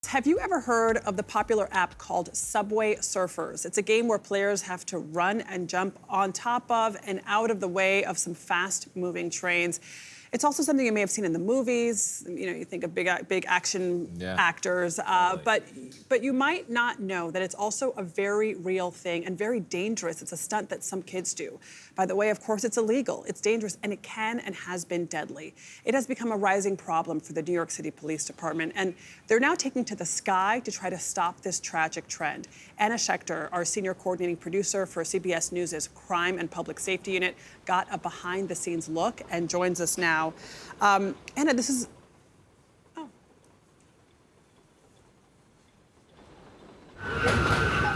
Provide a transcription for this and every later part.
Have you ever heard of the popular app called Subway Surfers? It's a game where players have to run and jump on top of and out of the way of some fast-moving trains. It's also something you may have seen in the movies. You know, you think of big action actors, Totally. but you might not know that it's also a very real thing and very dangerous. It's a stunt that some kids do. By the way, of course, it's illegal, it's dangerous, and it can and has been deadly. It has become a rising problem for the New York City Police Department, and they're now taking to the sky to try to stop this tragic trend. Anna Schecter, our senior coordinating producer for CBS News' Crime and Public Safety Unit, got a behind-the-scenes look and joins us now. Anna, this is...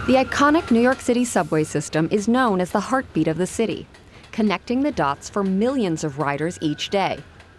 The iconic New York City subway system is known as the heartbeat of the city, connecting the dots for millions of riders each day.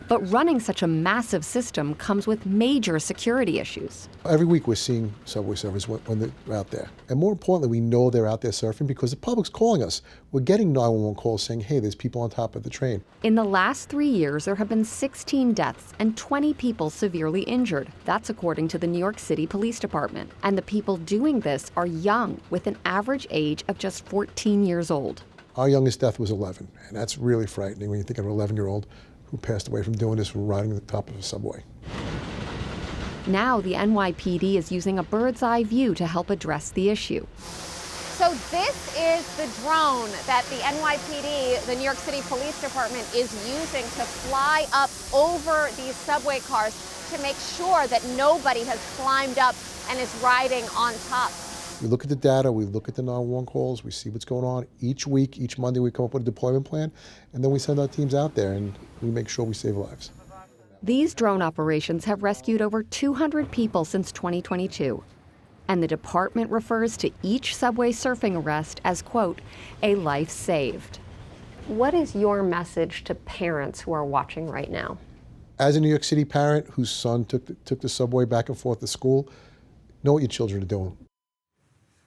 But running such a massive system comes with major security issues. Every week we're seeing subway surfers when they're out there. And more importantly, we know they're out there surfing because the public's calling us. We're getting 911 calls saying, hey, there's people on top of the train. In the last 3 years, there have been 16 deaths and 20 people severely injured. That's according to the New York City Police Department. And the people doing this are young, with an average age of just 14 years old. Our youngest death was 11, and that's really frightening when you think of an 11-year-old who passed away from doing this, from riding the top of a subway. Now the NYPD is using a bird's-eye view to help address the issue. So this is the drone that the NYPD, the New York City Police Department, is using to fly up over these subway cars to make sure that nobody has climbed up and is riding on top. We look at the data, we look at the 911 calls, we see what's going on. Each week, each Monday, we come up with a deployment plan, and then we send our teams out there and we make sure we save lives. These drone operations have rescued over 200 people since 2022. And the department refers to each subway surfing arrest as, quote, a life saved. What is your message to parents who are watching right now? As a New York City parent whose son took the subway back and forth to school, know what your children are doing.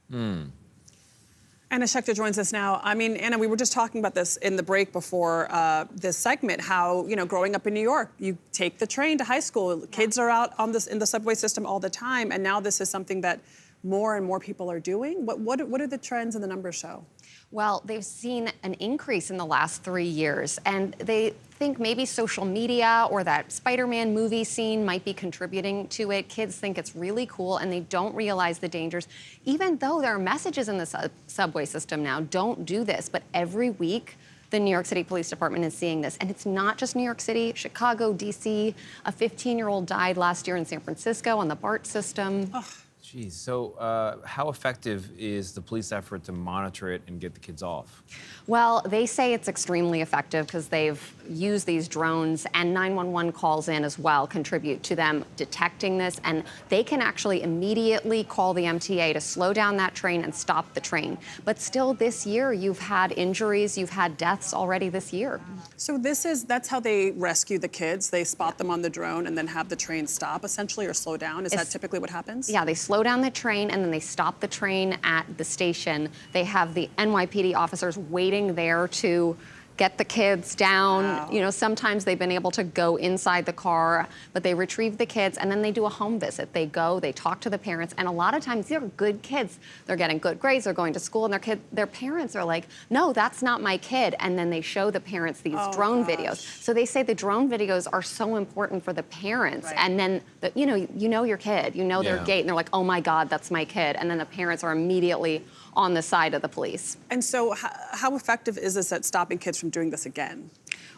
Anna Schecter joins us now. I mean, Anna, we were just talking about this in the break before this segment, how, you know, growing up in New York, you take the train to high school. Kids are out on in the subway system all the time, and now this is something that more and more people are doing. What do the trends and the numbers show? Well, they've seen an increase in the last 3 years, and they think maybe social media or that Spider-Man movie scene might be contributing to it. Kids think it's really cool, and they don't realize the dangers, even though there are messages in the subway system now, don't do this. But every week, the New York City Police Department is seeing this. And it's not just New York City, Chicago, D.C. A 15-year-old died last year in San Francisco on the BART system. Ugh. Geez, so how effective is the police effort to monitor it and get the kids off? Well, they say it's extremely effective because they've used these drones, and 911 calls in as well contribute to them detecting this, and they can actually immediately call the MTA to slow down that train and stop the train. But still this year, you've had injuries, you've had deaths already this year. So that's how they rescue the kids. They spot them on the drone and then have the train stop, essentially, or slow down. Is that typically what happens? Yeah, they slow down the train and then they stop the train at the station. They have the NYPD officers waiting there to get the kids down. Wow. You know, sometimes they've been able to go inside the car, but they retrieve the kids and then they do a home visit. They go, they talk to the parents, and a lot of times they're good kids. They're getting good grades, they're going to school, and their parents are like, no, that's not my kid. And then they show the parents these drone videos. So they say the drone videos are so important for the parents. Right. And then, you know your kid, you know their gait, and they're like, oh my God, that's my kid. And then the parents are immediately on the side of the police. And so how effective is this at stopping kids from doing this again?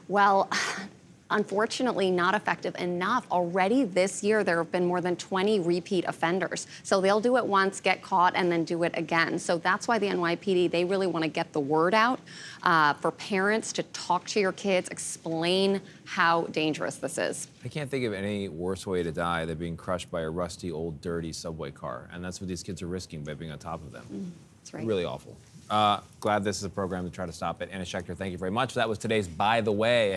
Well, unfortunately, not effective enough. Already this year, there have been more than 20 repeat offenders. So they'll do it once, get caught, and then do it again. So that's why the NYPD, they really want to get the word out for parents to talk to your kids, explain how dangerous this is. I can't think of any worse way to die than being crushed by a rusty, old, dirty subway car. And that's what these kids are risking by being on top of them. That's right. Really awful. Glad this is a program to try to stop it. Anna Schecter, thank you very much. That was today's By the Way.